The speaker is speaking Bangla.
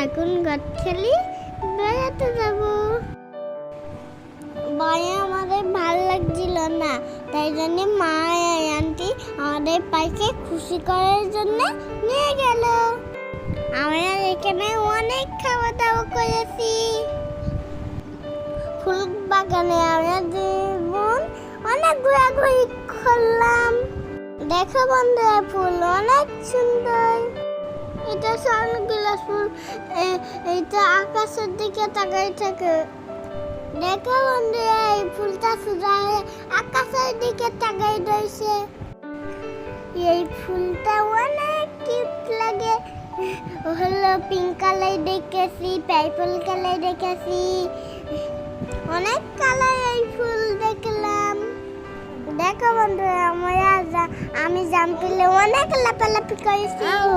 এখন গাছ খেলি, বেড়াতে যাব। বাড়ি আমাদের ভালো লাগছিল না, তাই জন্য মা আর আন্টি আমাদের পাইকে খুশি করার জন্য নিয়ে গেল। আমরা এখানে অনেক খাওয়া দাওয়া করেছি। ফুল বাগানে আমরা দুই অনেক ঘোরাঘুরি করলাম। দেখো বন্ধুরা, ফুল অনেক সুন্দর। এটা সানগ্লাস ফুল, এটা আকাশের দিকে তাকাই থাকে। দেখো বন্ধুরা, এই ফুলটা সোজা হয়ে আকাশের দিকে তাকাই রয়েছে। এই ফুলটা অনেক কিউট লাগে। হলো পিঙ্ক কালার দেখেছি, পার্পল কালার দেখেছি, অনেক কালার এই ফুল দেখলাম। দেখো বন্ধুরা, আমি জাম্প করলে অনেক লাফালাফি করেছি।